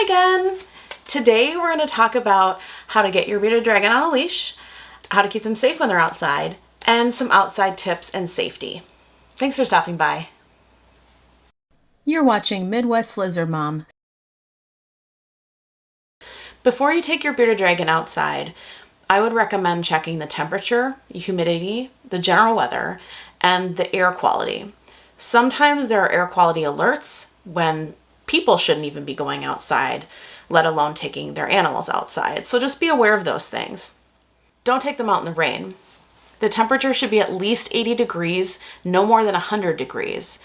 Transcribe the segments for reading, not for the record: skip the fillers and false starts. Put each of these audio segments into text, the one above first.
again. Today we're going to talk about how to get your bearded dragon on a leash, how to keep them safe when they're outside, and some outside tips and safety. Thanks for stopping by. You're watching Midwest Lizard Mom. Before you take your bearded dragon outside, I would recommend checking the temperature, humidity, the general weather, and the air quality. Sometimes there are air quality alerts when people shouldn't even be going outside, let alone taking their animals outside. So just be aware of those things. Don't take them out in the rain. The temperature should be at least 80 degrees, no more than 100 degrees.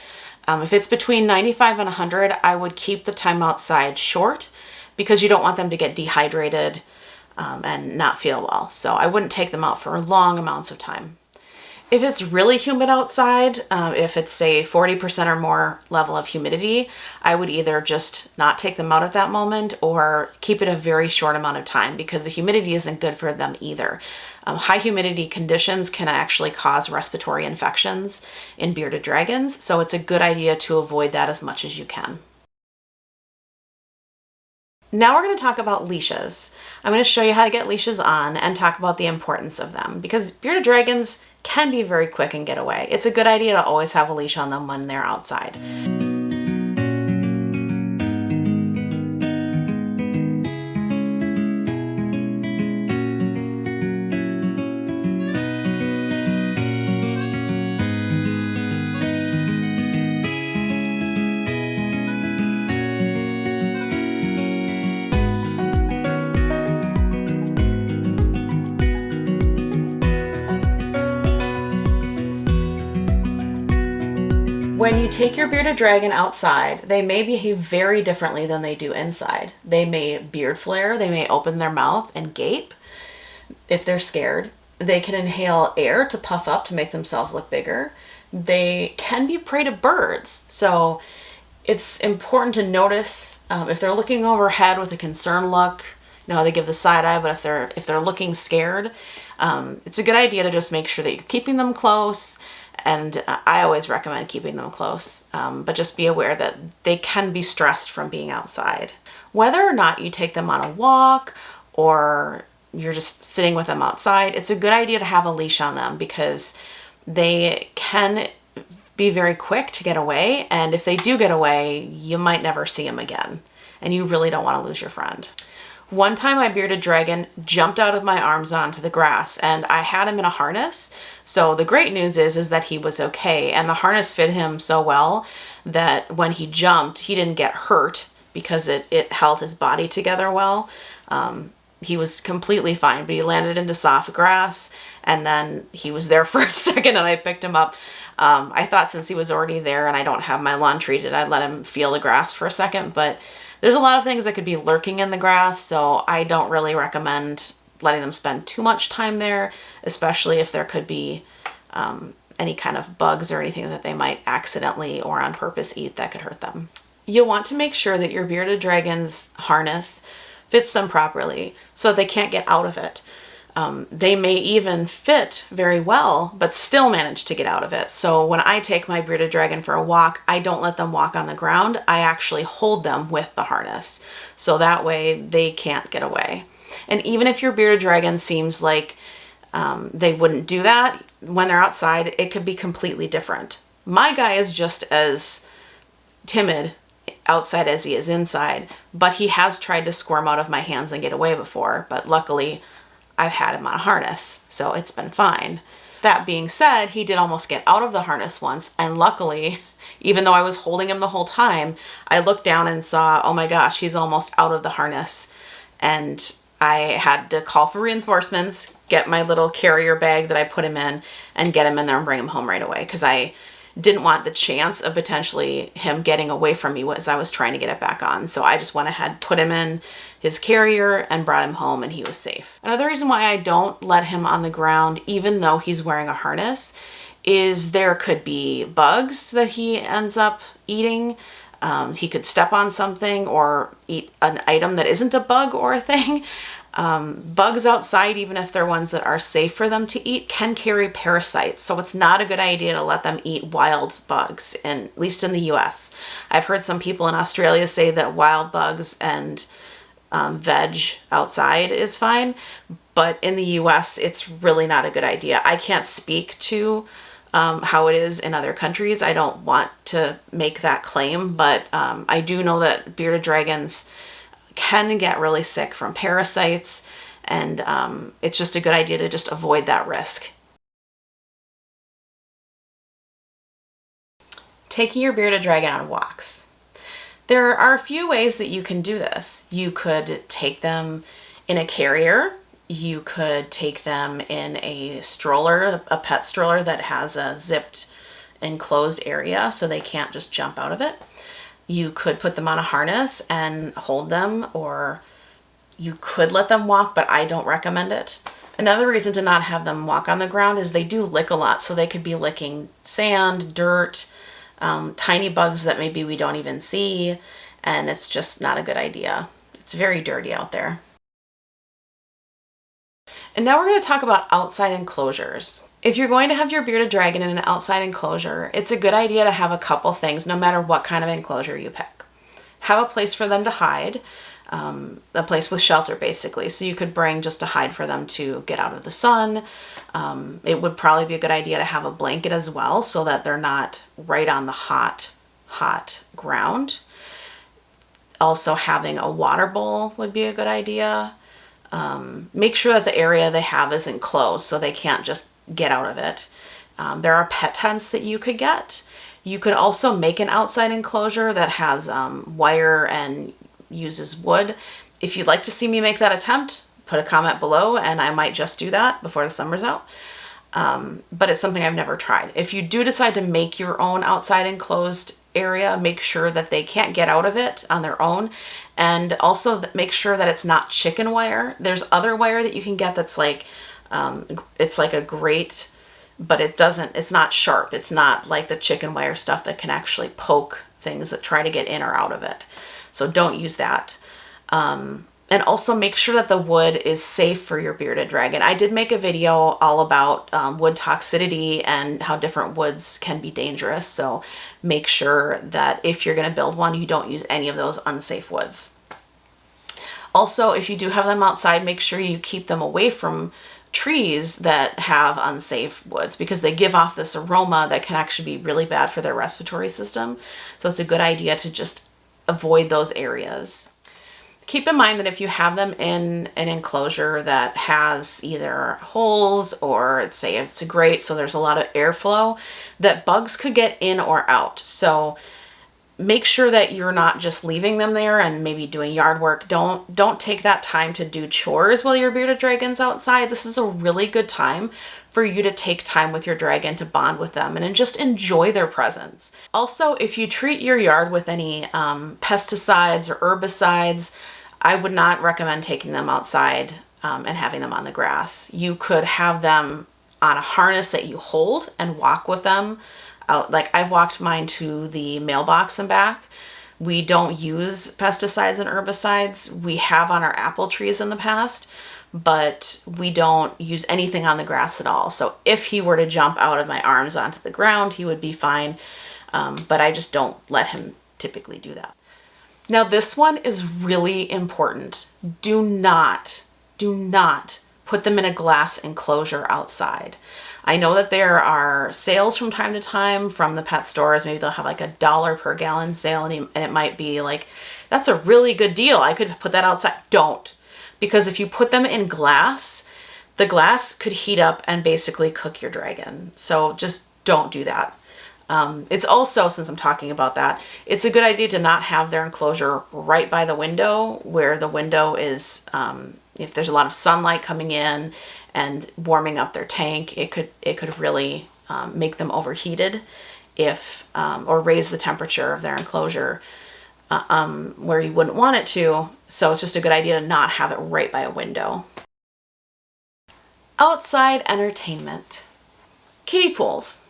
If it's between 95 and 100, I would keep the time outside short because you don't want them to get dehydrated and not feel well. So I wouldn't take them out for long amounts of time. If it's really humid outside, if it's say 40% or more level of humidity, I would either just not take them out at that moment or keep it a very short amount of time because the humidity isn't good for them either. High humidity conditions can actually cause respiratory infections in bearded dragons, so it's a good idea to avoid that as much as you can. Now we're going to talk about leashes. I'm going to show you how to get leashes on and talk about the importance of them because bearded dragons can be very quick and get away. It's a good idea to always have a leash on them when they're outside. When you take your bearded dragon outside, they may behave very differently than they do inside. They may beard flare, they may open their mouth and gape if they're scared. They can inhale air to puff up to make themselves look bigger. They can be prey to birds. So it's important to notice if they're looking overhead with a concerned look, you know, they give the side eye, but if they're looking scared, it's a good idea to just make sure that you're keeping them close. And I always recommend keeping them close, but just be aware that they can be stressed from being outside. Whether or not you take them on a walk or you're just sitting with them outside, it's a good idea to have a leash on them because they can be very quick to get away. And if they do get away, you might never see them again. And you really don't want to lose your friend. One time my bearded dragon jumped out of my arms onto the grass and I had him in a harness. So the great news is that he was okay and the harness fit him so well that when he jumped, he didn't get hurt because it held his body together well. He was completely fine, but he landed into soft grass and then he was there for a second and I picked him up. I thought since he was already there and I don't have my lawn treated, I'd let him feel the grass for a second, but there's a lot of things that could be lurking in the grass, so I don't really recommend letting them spend too much time there, especially if there could be any kind of bugs or anything that they might accidentally or on purpose eat that could hurt them. You'll want to make sure that your bearded dragon's harness fits them properly so they can't get out of it. They may even fit very well, but still manage to get out of it. So when I take my bearded dragon for a walk, I don't let them walk on the ground. I actually hold them with the harness. So that way they can't get away. And even if your bearded dragon seems like they wouldn't do that, when they're outside, it could be completely different. My guy is just as timid outside as he is inside, but he has tried to squirm out of my hands and get away before, but luckily I've had him on a harness, so it's been fine. That being said, he did almost get out of the harness once, and luckily, even though I was holding him the whole time, I looked down and saw, oh my gosh, he's almost out of the harness. And I had to call for reinforcements, get my little carrier bag that I put him in, and get him in there and bring him home right away, because I didn't want the chance of potentially him getting away from me as I was trying to get it back on. So I just went ahead, put him in his carrier and brought him home and he was safe. Another reason why I don't let him on the ground, even though he's wearing a harness, is there could be bugs that he ends up eating. He could step on something or eat an item that isn't a bug or a thing. Bugs outside, even if they're ones that are safe for them to eat, can carry parasites. So it's not a good idea to let them eat wild bugs, at least in the US. I've heard some people in Australia say that wild bugs and veg outside is fine, but in the US, it's really not a good idea. I can't speak to how it is in other countries. I don't want to make that claim, but I do know that bearded dragons can get really sick from parasites, and it's just a good idea to just avoid that risk. Taking your bearded dragon on walks. There are a few ways that you can do this. You could take them in a carrier. You could take them in a stroller, a pet stroller that has a zipped enclosed area so they can't just jump out of it. You could put them on a harness and hold them, or you could let them walk, but I don't recommend it. Another reason to not have them walk on the ground is they do lick a lot, so they could be licking sand, dirt, tiny bugs that maybe we don't even see, and it's just not a good idea. It's very dirty out there. And now we're going to talk about outside enclosures. If you're going to have your bearded dragon in an outside enclosure, it's a good idea to have a couple things, no matter what kind of enclosure you pick. Have a place for them to hide, a place with shelter basically. So you could bring just a hide for them to get out of the sun. It would probably be a good idea to have a blanket as well so that they're not right on the hot ground. Also, having a water bowl would be a good idea. Make sure that the area they have is enclosed so they can't just get out of it. There are pet tents that you could get. You could also make an outside enclosure that has wire and uses wood. If you'd like to see me make that attempt, put a comment below and I might just do that before the summer's out. But it's something I've never tried. If you do decide to make your own outside enclosed area, make sure that they can't get out of it on their own, and also make sure that it's not chicken wire. There's other wire that you can get that's like it's like a grate, but it's not sharp. It's not like the chicken wire stuff that can actually poke things that try to get in or out of it. So don't use that. And also make sure that the wood is safe for your bearded dragon. I did make a video all about wood toxicity and how different woods can be dangerous. So make sure that if you're going to build one, you don't use any of those unsafe woods. Also, if you do have them outside, make sure you keep them away from trees that have unsafe woods because they give off this aroma that can actually be really bad for their respiratory system. So it's a good idea to just avoid those areas. Keep in mind that if you have them in an enclosure that has either holes or say it's a grate, so there's a lot of airflow, that bugs could get in or out. So make sure that you're not just leaving them there and maybe doing yard work. Don't take that time to do chores while your bearded dragon's outside. This is a really good time for you to take time with your dragon to bond with them and just enjoy their presence. Also, if you treat your yard with any pesticides or herbicides, I would not recommend taking them outside and having them on the grass. You could have them on a harness that you hold and walk with them out. Like I've walked mine to the mailbox and back. We don't use pesticides and herbicides. We have on our apple trees in the past, but we don't use anything on the grass at all. So if he were to jump out of my arms onto the ground, he would be fine. But I just don't let him typically do that. Now this one is really important. Do not put them in a glass enclosure outside. I know that there are sales from time to time from the pet stores. Maybe they'll have like $1 per gallon sale and it might be like, that's a really good deal. I could put that outside. Don't. Because if you put them in glass, the glass could heat up and basically cook your dragon. So just don't do that. It's also, since I'm talking about that, it's a good idea to not have their enclosure right by the window where the window is, if there's a lot of sunlight coming in and warming up their tank, it could really make them overheated if, or raise the temperature of their enclosure where you wouldn't want it to. So it's just a good idea to not have it right by a window. Outside entertainment. Kiddie pools.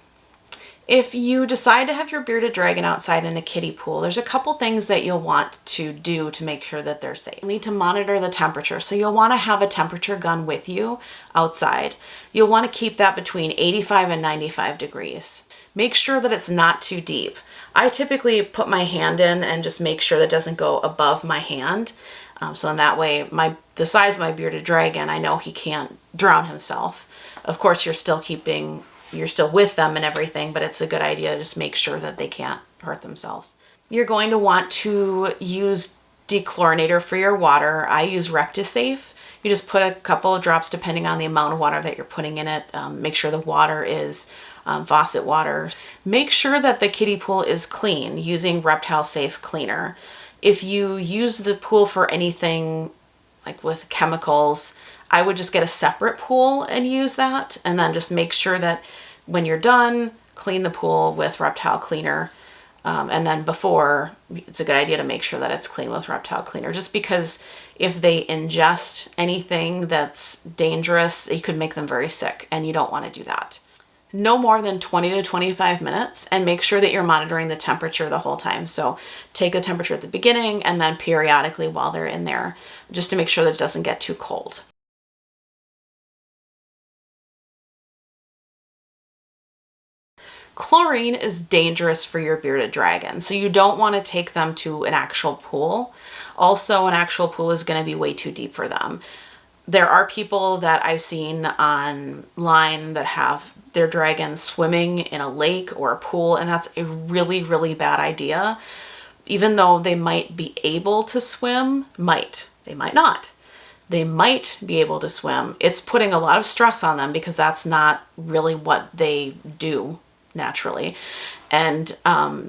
If you decide to have your bearded dragon outside in a kiddie pool, there's a couple things that you'll want to do to make sure that they're safe. You'll need to monitor the temperature. So you'll want to have a temperature gun with you outside. You'll want to keep that between 85 and 95 degrees. Make sure that it's not too deep. I typically put my hand in and just make sure that it doesn't go above my hand. So in that way, the size of my bearded dragon, I know he can't drown himself. Of course, you're still with them and everything, but it's a good idea to just make sure that they can't hurt themselves. You're going to want to use dechlorinator for your water. I use Reptisafe. You just put a couple of drops depending on the amount of water that you're putting in it. Make sure the water is faucet water. Make sure that the kiddie pool is clean using Reptile Safe Cleaner. If you use the pool for anything like with chemicals, I would just get a separate pool and use that, and then just make sure that when you're done, clean the pool with Reptile Cleaner. And then before, it's a good idea to make sure that it's clean with Reptile Cleaner, just because if they ingest anything that's dangerous, it could make them very sick, and you don't want to do that. No more than 20 to 25 minutes, and make sure that you're monitoring the temperature the whole time. So take the temperature at the beginning and then periodically while they're in there, just to make sure that it doesn't get too cold. Chlorine is dangerous for your bearded dragon, so you don't want to take them to an actual pool. Also, an actual pool is going to be way too deep for them. There are people that I've seen online that have their dragons swimming in a lake or a pool, and that's a really, really bad idea. Even though they might be able to swim, they might not. They might be able to swim. It's putting a lot of stress on them because that's not really what they do naturally. And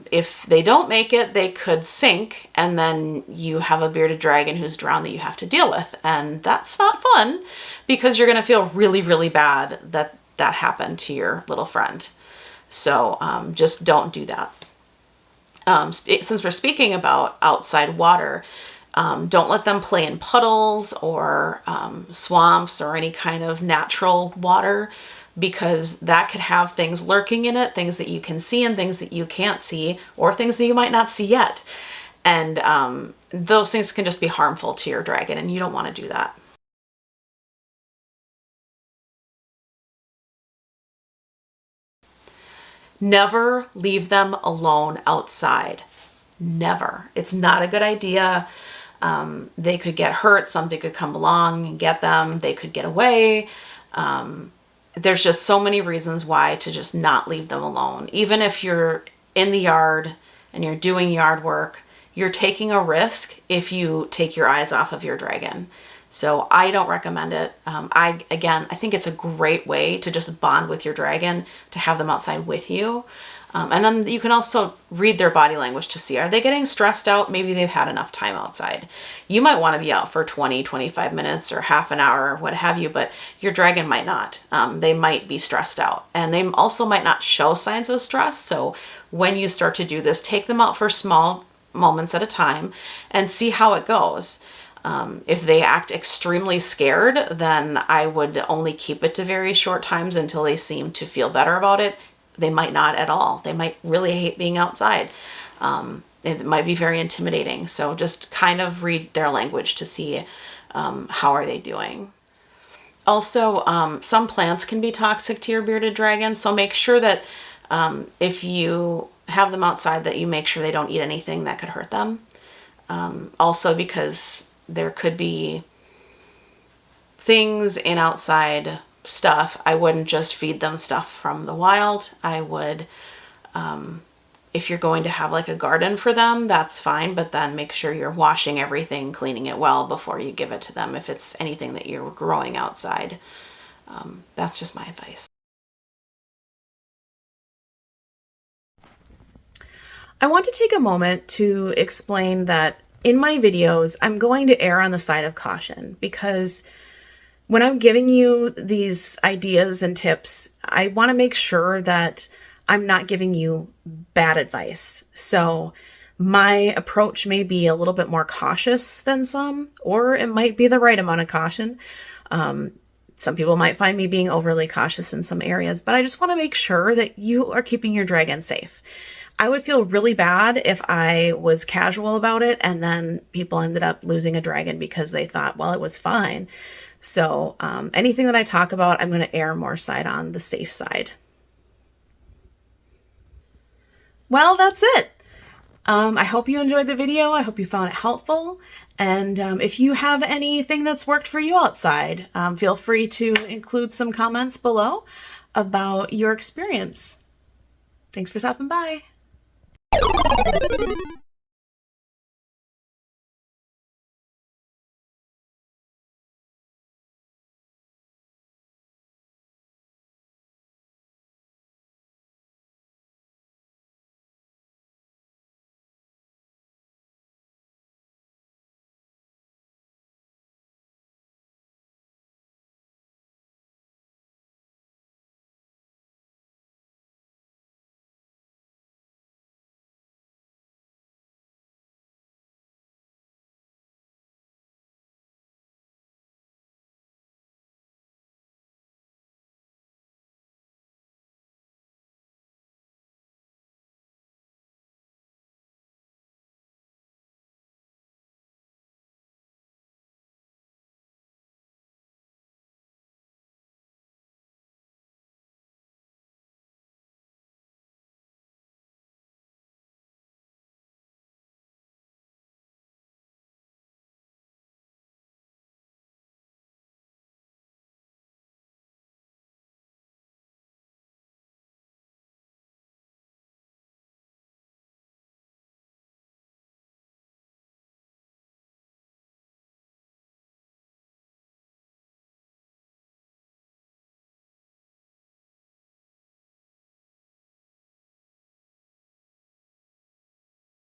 if they don't make it, they could sink, and then you have a bearded dragon who's drowned that you have to deal with. And that's not fun, because you're going to feel really, really bad that that happened to your little friend. So just don't do that. Since we're speaking about outside water, don't let them play in puddles or swamps or any kind of natural water, because that could have things lurking in it, things that you can see and things that you can't see, or things that you might not see yet. And those things can just be harmful to your dragon, and you don't want to do that. Never leave them alone outside. Never. It's not a good idea. They could get hurt. Something could come along and get them. They could get away. There's just so many reasons why to just not leave them alone. Even if you're in the yard and you're doing yard work, you're taking a risk if you take your eyes off of your dragon. So I don't recommend it. I think it's a great way to just bond with your dragon, to have them outside with you. And then you can also read their body language to see, are they getting stressed out? Maybe they've had enough time outside. You might want to be out for 20, 25 minutes or half an hour or what have you, but your dragon might not. They might be stressed out, and they also might not show signs of stress. So when you start to do this, take them out for small moments at a time and see how it goes. If they act extremely scared, then I would only keep it to very short times until they seem to feel better about it. They might not at all. They might really hate being outside. It might be very intimidating. So just kind of read their language to see how are they doing. Also, some plants can be toxic to your bearded dragon. So make sure that if you have them outside, that you make sure they don't eat anything that could hurt them. Also, because there could be things in outside stuff, I wouldn't just feed them stuff from the wild. I would, if you're going to have like a garden for them, that's fine, but then make sure you're washing everything, cleaning it well before you give it to them if it's anything that you're growing outside. That's just my advice. I want to take a moment to explain that in my videos, I'm going to err on the side of caution, because when I'm giving you these ideas and tips, I want to make sure that I'm not giving you bad advice. So my approach may be a little bit more cautious than some, or it might be the right amount of caution. Some people might find me being overly cautious in some areas, but I just want to make sure that you are keeping your dragon safe. I would feel really bad if I was casual about it and then people ended up losing a dragon because they thought, well, it was fine. So anything that I talk about, I'm going to err more side on the safe side. Well, that's it. I hope you enjoyed the video. I hope you found it helpful. And if you have anything that's worked for you outside, feel free to include some comments below about your experience. Thanks for stopping by.